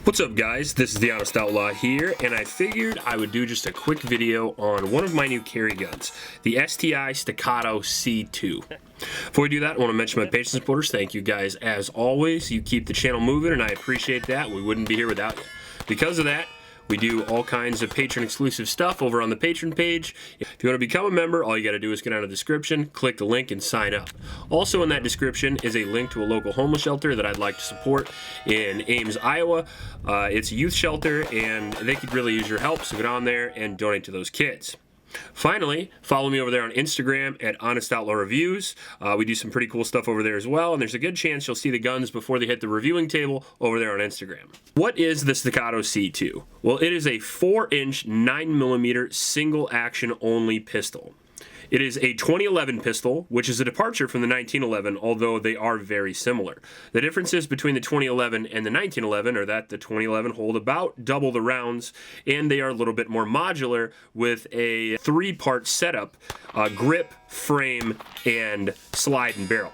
What's up guys, this is the Honest Outlaw here, and I figured I would do just a quick video on one of my new carry guns, the Staccato C2. Before we do that, I want to mention my patron supporters. Thank you guys as always. You keep the channel moving and I appreciate that. We wouldn't be here without you. Because of that, we do all kinds of patron exclusive stuff over on the Patreon page. If you want to become a member, all you got to do is go down to the description, click the link, and sign up. Also in that description is a link to a local homeless shelter that I'd like to support in Ames, Iowa. It's a youth shelter and they could really use your help, so go down there and donate to those kids. Finally, follow me over there on Instagram at Honest Outlaw Reviews. We do some pretty cool stuff over there as well, and there's a good chance you'll see the guns before they hit the reviewing table over there on Instagram. What is the Staccato C2? Well, it is a 4-inch 9mm single action only pistol. It is a 2011 pistol, which is a departure from the 1911, although they are very similar. The differences between the 2011 and the 1911 are that the 2011 hold about double the rounds, and they are a little bit more modular with a 3-part setup, grip, frame, and slide and barrel.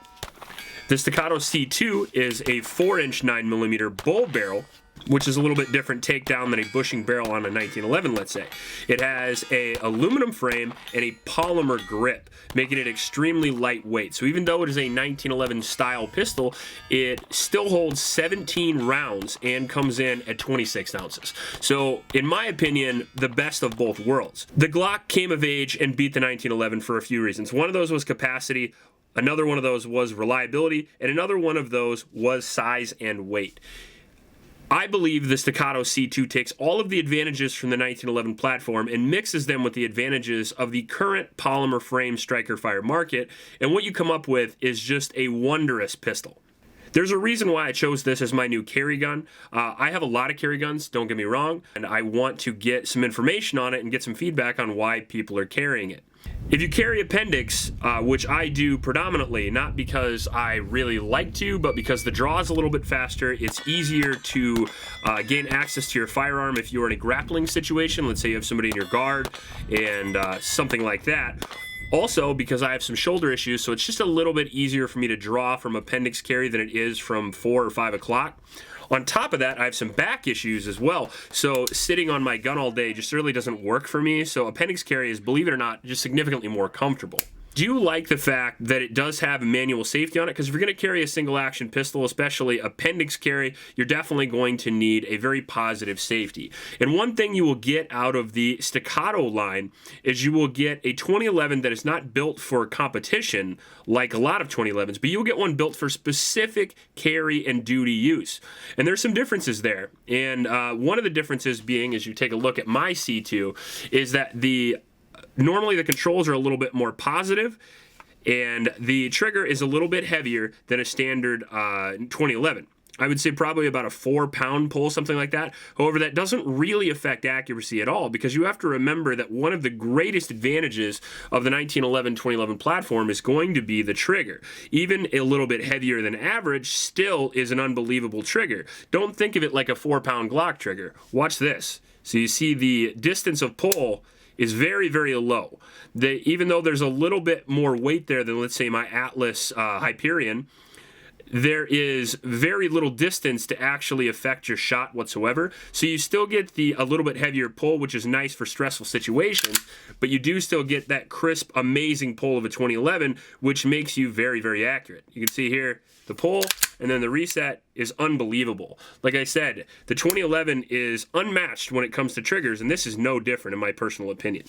The Staccato C2 is a 4-inch 9mm bull barrel, which is a little bit different takedown than a bushing barrel on a 1911, let's say. It has a aluminum frame and a polymer grip, making it extremely lightweight. So even though it is a 1911 style pistol, it still holds 17 rounds and comes in at 26 ounces. So in my opinion, the best of both worlds. The Glock came of age and beat the 1911 for a few reasons. One of those was capacity, another one of those was reliability, and another one of those was size and weight. I believe the Staccato C2 takes all of the advantages from the 1911 platform and mixes them with the advantages of the current polymer frame striker fire market, and what you come up with is just a wondrous pistol. There's a reason why I chose this as my new carry gun. I have a lot of carry guns, don't get me wrong, and I want to get some information on it and get some feedback on why people are carrying it. If you carry appendix, which I do predominantly, not because I really like to, but because the draw is a little bit faster, it's easier to gain access to your firearm if you're in a grappling situation. Let's say you have somebody in your guard and something like that. Also, because I have some shoulder issues, so it's just a little bit easier for me to draw from appendix carry than it is from 4 or 5 o'clock. On top of that, I have some back issues as well, so sitting on my gun all day just really doesn't work for me, so appendix carry is, believe it or not, just significantly more comfortable. Do you like the fact that it does have manual safety on it? Because if you're going to carry a single action pistol, especially appendix carry, you're definitely going to need a very positive safety. And one thing you will get out of the Staccato line is you will get a 2011 that is not built for competition like a lot of 2011s, but you'll get one built for specific carry and duty use. And there's some differences there. And one of the differences being, as you take a look at my C2, is that normally the controls are a little bit more positive and the trigger is a little bit heavier than a standard 2011. I would say probably about a 4-pound pull, something like that. However, that doesn't really affect accuracy at all, because you have to remember that one of the greatest advantages of the 1911-2011 platform is going to be the trigger. Even a little bit heavier than average still is an unbelievable trigger. Don't think of it like a 4-pound Glock trigger. Watch this. So you see the distance of pull is very, very low. Even though there's a little bit more weight there than, let's say, my Atlas Hyperion, there is very little distance to actually affect your shot whatsoever. So you still get a little bit heavier pull, which is nice for stressful situations, but you do still get that crisp, amazing pull of a 2011, which makes you very, very accurate. You can see here the pull, and then the reset is unbelievable. Like I said, the 2011 is unmatched when it comes to triggers, and this is no different in my personal opinion.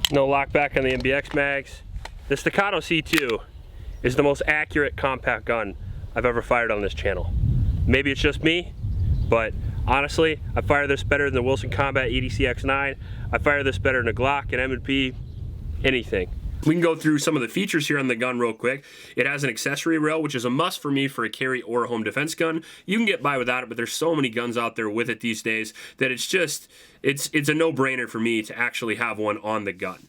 No lockback on the MBX mags. The Staccato C2 is the most accurate compact gun I've ever fired on this channel. Maybe it's just me, but honestly, I fire this better than the Wilson Combat EDC X9. I fire this better than a Glock, an M&P, anything. We can go through some of the features here on the gun real quick. It has an accessory rail, which is a must for me for a carry or a home defense gun. You can get by without it, but there's so many guns out there with it these days that it's a no-brainer for me to actually have one on the gun.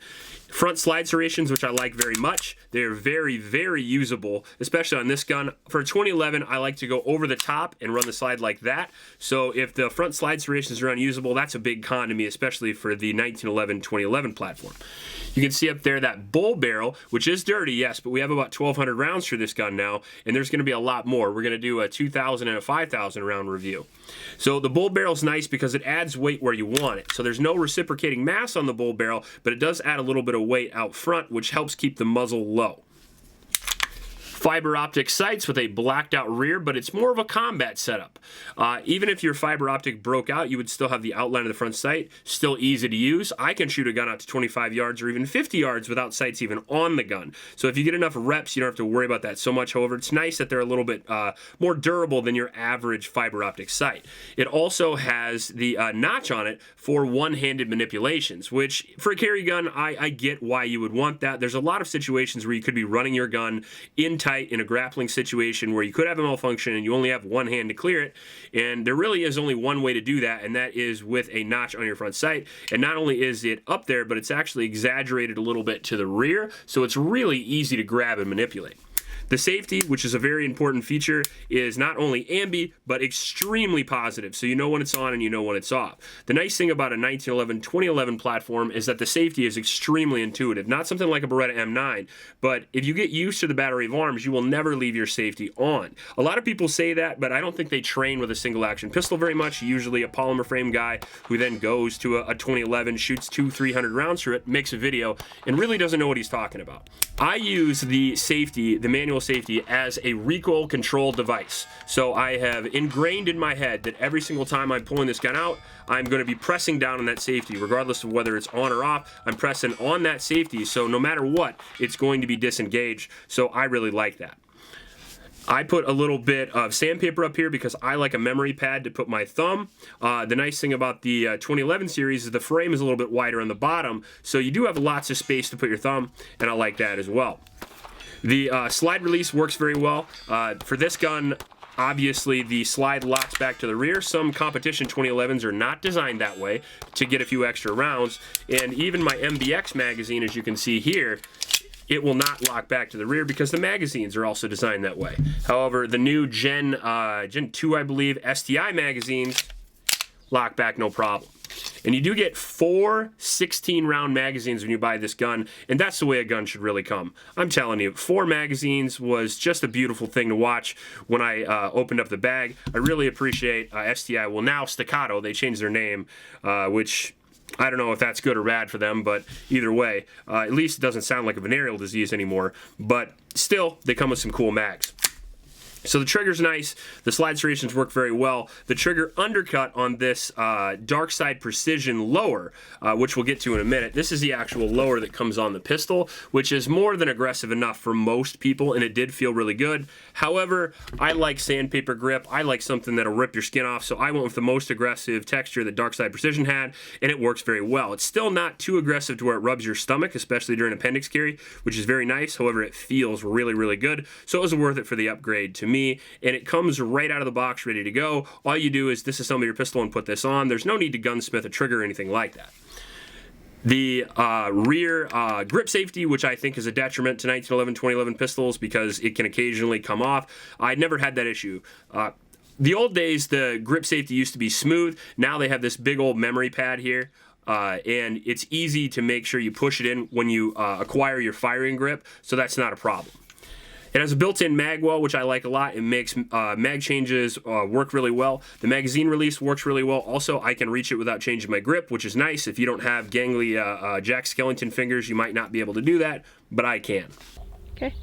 Front slide serrations, which I like very much. They're very, very usable, especially on this gun. For 2011, I like to go over the top and run the slide like that. So if the front slide serrations are unusable, that's a big con to me, especially for the 1911-2011 platform. You can see up there that bull barrel, which is dirty, yes, but we have about 1,200 rounds for this gun now, and there's going to be a lot more. We're going to do a 2,000 and a 5,000 round review. So the bull barrel is nice because it adds weight where you want it. So there's no reciprocating mass on the bull barrel, but it does add a little bit of weight out front, which helps keep the muzzle low. Fiber optic sights with a blacked out rear, but it's more of a combat setup. Even if your fiber optic broke out, you would still have the outline of the front sight, still easy to use. I can shoot a gun out to 25 yards or even 50 yards without sights even on the gun. So if you get enough reps, you don't have to worry about that so much. However, it's nice that they're a little bit more durable than your average fiber optic sight. It also has the notch on it for one-handed manipulations, which for a carry gun, I get why you would want that. There's a lot of situations where you could be running your gun in a grappling situation where you could have a malfunction and you only have one hand to clear it, and there really is only one way to do that, and that is with a notch on your front sight. And not only is it up there, but it's actually exaggerated a little bit to the rear, so it's really easy to grab and manipulate. The safety, which is a very important feature, is not only ambi, but extremely positive, so you know when it's on and you know when it's off. The nice thing about a 1911-2011 platform is that the safety is extremely intuitive. Not something like a Beretta M9, but if you get used to the battery of arms, you will never leave your safety on. A lot of people say that, but I don't think they train with a single action pistol very much. Usually a polymer frame guy who then goes to a 2011, shoots 200-300 rounds through it, makes a video, and really doesn't know what he's talking about. I use the safety, the manual safety, as a recoil control device. So I have ingrained in my head that every single time I'm pulling this gun out, I'm going to be pressing down on that safety, regardless of whether it's on or off. I'm pressing on that safety, so no matter what, it's going to be disengaged. So I really like that. I put a little bit of sandpaper up here because I like a memory pad to put my thumb. The nice thing about the 2011 series is the frame is a little bit wider on the bottom, so you do have lots of space to put your thumb, and I like that as well. The slide release works very well. For this gun, obviously the slide locks back to the rear. Some competition 2011s are not designed that way to get a few extra rounds, and even my MBX magazine, as you can see here, it will not lock back to the rear because the magazines are also designed that way. However, the new Gen 2, I believe, STI magazines lock back no problem. And you do get 4 16-round magazines when you buy this gun, and that's the way a gun should really come. I'm telling you, 4 magazines was just a beautiful thing to watch when I opened up the bag. I really appreciate STI. Well, now Staccato, they changed their name, which I don't know if that's good or bad for them, but either way, at least it doesn't sound like a venereal disease anymore. But still, they come with some cool mags. So the trigger's nice, the slide serrations work very well. The trigger undercut on this Dark Side Precision lower, which we'll get to in a minute. This is the actual lower that comes on the pistol, which is more than aggressive enough for most people, and it did feel really good. However, I like sandpaper grip. I like something that'll rip your skin off, so I went with the most aggressive texture that Dark Side Precision had, and it works very well. It's still not too aggressive to where it rubs your stomach, especially during appendix carry, which is very nice. However, it feels really, really good, so it was worth it for the upgrade to me. And it comes right out of the box ready to go. All you do is disassemble your pistol and put this on. There's no need to gunsmith a trigger or anything like that. The rear grip safety, which I think is a detriment to 1911-2011 pistols because it can occasionally come off. I never had that issue. The old days, the grip safety used to be smooth. Now they have this big old memory pad here. And it's easy to make sure you push it in when you acquire your firing grip, so that's not a problem. It has a built-in mag well, which I like a lot. It makes mag changes work really well. The magazine release works really well. Also, I can reach it without changing my grip, which is nice. If you don't have gangly Jack Skellington fingers, you might not be able to do that, but I can. Okay.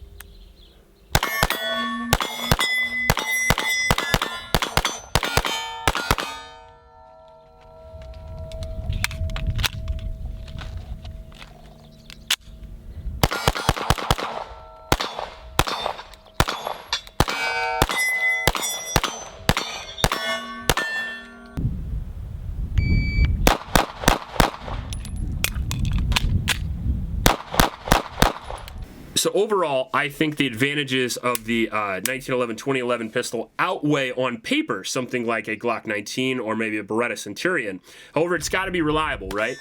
So overall, I think the advantages of the 1911-2011 pistol outweigh on paper something like a Glock 19 or maybe a Beretta Centurion. However, it's got to be reliable, right?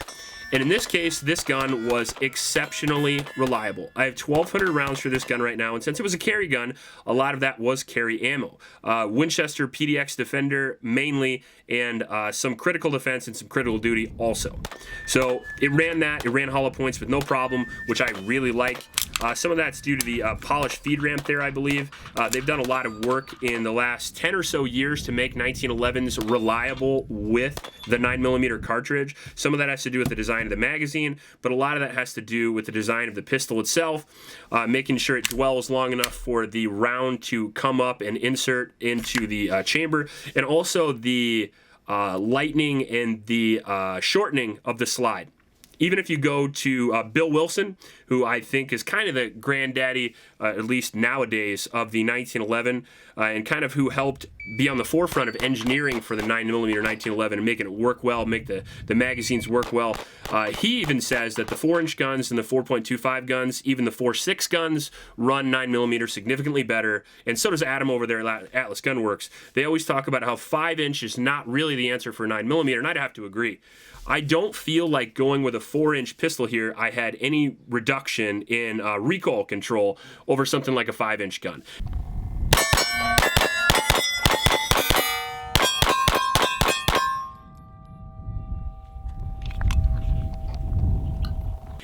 And in this case, this gun was exceptionally reliable. I have 1,200 rounds for this gun right now, and since it was a carry gun, a lot of that was carry ammo. Winchester PDX Defender mainly, and some critical defense and some critical duty also. So it ran hollow points with no problem, which I really like. Some of that's due to the polished feed ramp there, I believe. They've done a lot of work in the last 10 or so years to make 1911s reliable with the 9mm cartridge. Some of that has to do with the design of the magazine, but a lot of that has to do with the design of the pistol itself, making sure it dwells long enough for the round to come up and insert into the chamber, and also the lightening and the shortening of the slide. Even if you go to Bill Wilson, who I think is kind of the granddaddy, at least nowadays, of the 1911, and kind of who helped be on the forefront of engineering for the 9mm 1911 and making it work well, make the magazines work well. He even says that the 4-inch guns and the 4.25 guns, even the 4.6 guns, run 9mm significantly better, and so does Adam over there at Atlas Gunworks. They always talk about how 5-inch is not really the answer for 9mm, and I'd have to agree. I don't feel like going with a 4-inch pistol here I had any reduction in recoil control over something like a 5-inch gun.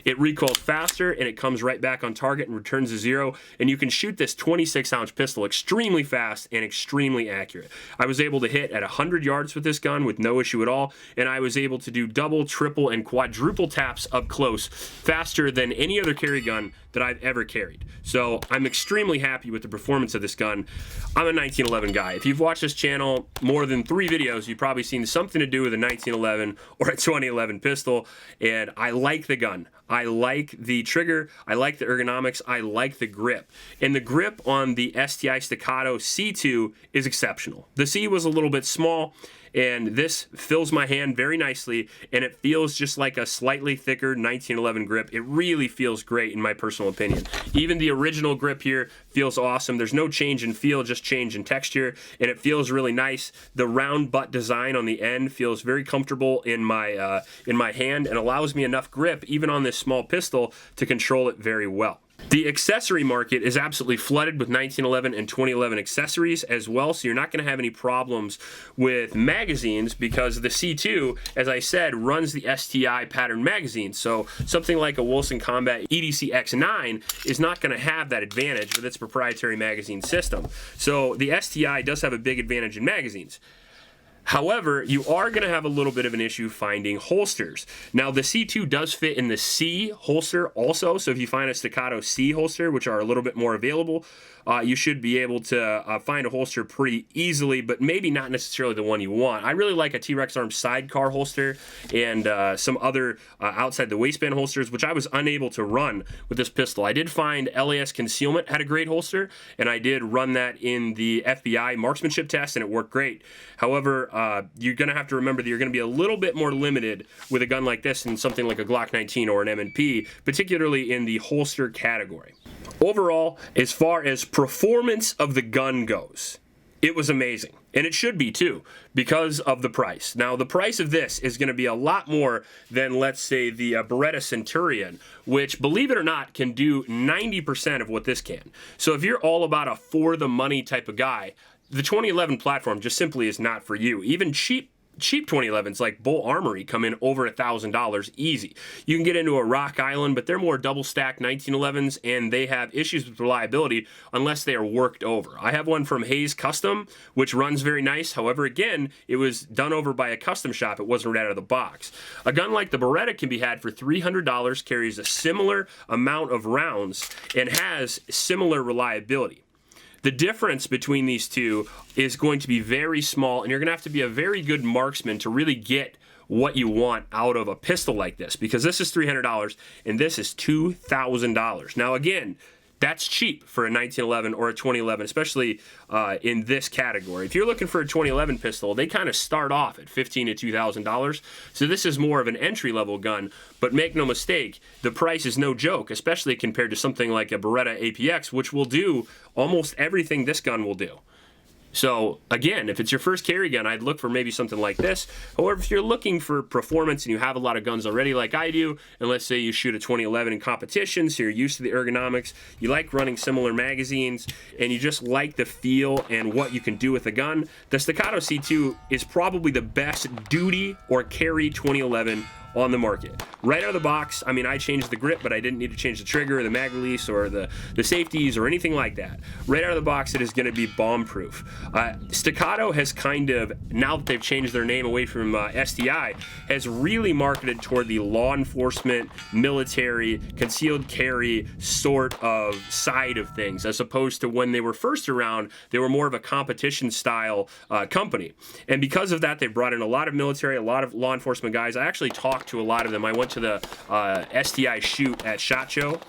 It recoils faster, and it comes right back on target and returns to zero, and you can shoot this 26-ounce pistol extremely fast and extremely accurate. I was able to hit at 100 yards with this gun with no issue at all, and I was able to do double, triple, and quadruple taps up close faster than any other carry gun that I've ever carried. So I'm extremely happy with the performance of this gun. I'm a 1911 guy. If you've watched this channel more than 3 videos, you've probably seen something to do with a 1911 or a 2011 pistol, and I like the gun. I like the trigger, I like the ergonomics, I like the grip. And the grip on the STI Staccato C2 is exceptional. The C was a little bit small, and this fills my hand very nicely, and it feels just like a slightly thicker 1911 grip. It really feels great in my personal opinion. Even the original grip here feels awesome. There's no change in feel, just change in texture, and it feels really nice. The round butt design on the end feels very comfortable in my hand and allows me enough grip, even on this small pistol, to control it very well. The accessory market is absolutely flooded with 1911 and 2011 accessories as well, so you're not going to have any problems with magazines because the C2, as I said, runs the STI pattern magazine. So something like a Wilson Combat EDC X9 is not going to have that advantage with its proprietary magazine system. So the STI does have a big advantage in magazines. However, you are going to have a little bit of an issue finding holsters. Now, the C2 does fit in the C holster also, so if you find a Staccato C holster, which are a little bit more available, you should be able to find a holster pretty easily, but maybe not necessarily the one you want. I really like a T-Rex Arm sidecar holster and some other outside the waistband holsters, which I was unable to run with this pistol. I did find LAS Concealment had a great holster, and I did run that in the FBI marksmanship test, and it worked great. However, you're going to have to remember that you're going to be a little bit more limited with a gun like this than something like a Glock 19 or an M&P, particularly in the holster category. Overall, as far as performance of the gun goes, it was amazing. And it should be too, because of the price. Now, the price of this is going to be a lot more than, let's say, the Beretta Centurion, which, believe it or not, can do 90% of what this can. So if you're all about a for-the-money type of guy, the 2011 platform just simply is not for you. Even cheap 2011s like Bull Armory come in over $1,000 easy. You can get into a Rock Island, but they're more double-stacked 1911s, and they have issues with reliability unless they are worked over. I have one from Hayes Custom, which runs very nice. However, again, it was done over by a custom shop. It wasn't right out of the box. A gun like the Beretta can be had for $300, carries a similar amount of rounds, and has similar reliability. The difference between these two is going to be very small, and you're going to have to be a very good marksman to really get what you want out of a pistol like this, because this is $300 and this is $2,000. Now again, That's cheap for a 1911 or a 2011, especially in this category. If you're looking for a 2011 pistol, they kind of start off at $1,500 to $2,000. So this is more of an entry-level gun, but make no mistake, the price is no joke, especially compared to something like a Beretta APX, which will do almost everything this gun will do. So again, if it's your first carry gun, I'd look for maybe something like this. However, if you're looking for performance and you have a lot of guns already like I do, and let's say you shoot a 2011 in competition, so you're used to the ergonomics, you like running similar magazines, and you just like the feel and what you can do with the gun, the Staccato C2 is probably the best duty or carry 2011 on the market. Right out of the box, I mean, I changed the grip, but I didn't need to change the trigger or the mag release or the safeties or anything like that. Right out of the box, it is going to be bomb-proof. Staccato has kind of, now that they've changed their name away from STI, has really marketed toward the law enforcement, military, concealed carry sort of side of things, as opposed to when they were first around, they were more of a competition-style company. And because of that, they've brought in a lot of military, a lot of law enforcement guys. I actually talked to a lot of them. I went to the STI shoot at SHOT Show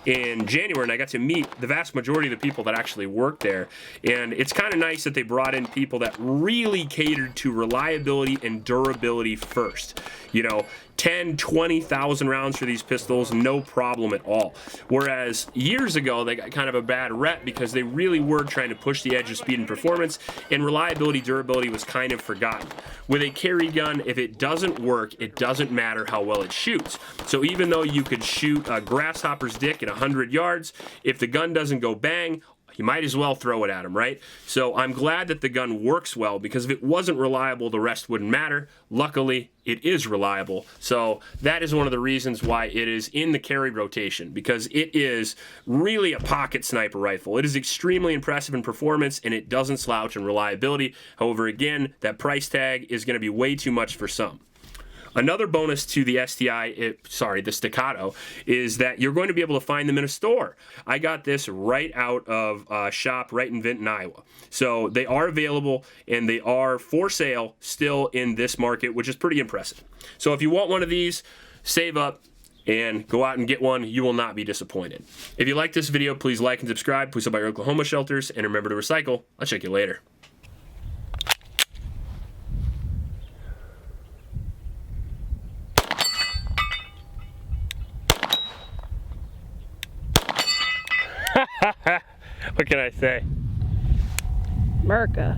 in January, and I got to meet the vast majority of the people that actually work there. And it's kind of nice that they brought in people that really catered to reliability and durability first. You know, 10, 20,000 rounds for these pistols, no problem at all. Whereas years ago, they got kind of a bad rep because they really were trying to push the edge of speed and performance, and reliability, durability was kind of forgotten. With a carry gun, if it doesn't work, it doesn't matter how well it shoots. So even though you could shoot a grasshopper's dick at 100 yards, if the gun doesn't go bang, you might as well throw it at him, right? So I'm glad that the gun works well, because if it wasn't reliable, the rest wouldn't matter. Luckily, it is reliable. So that is one of the reasons why it is in the carry rotation, because it is really a pocket sniper rifle. It is extremely impressive in performance, and it doesn't slouch in reliability. However, again, that price tag is going to be way too much for some. Another bonus to the the Staccato, is that you're going to be able to find them in a store. I got this right out of a shop right in Vinton, Iowa. So they are available, and they are for sale still in this market, which is pretty impressive. So if you want one of these, save up and go out and get one. You will not be disappointed. If you like this video, please like and subscribe. Please help out your Oklahoma shelters, and remember to recycle. I'll check you later. What can I say? America.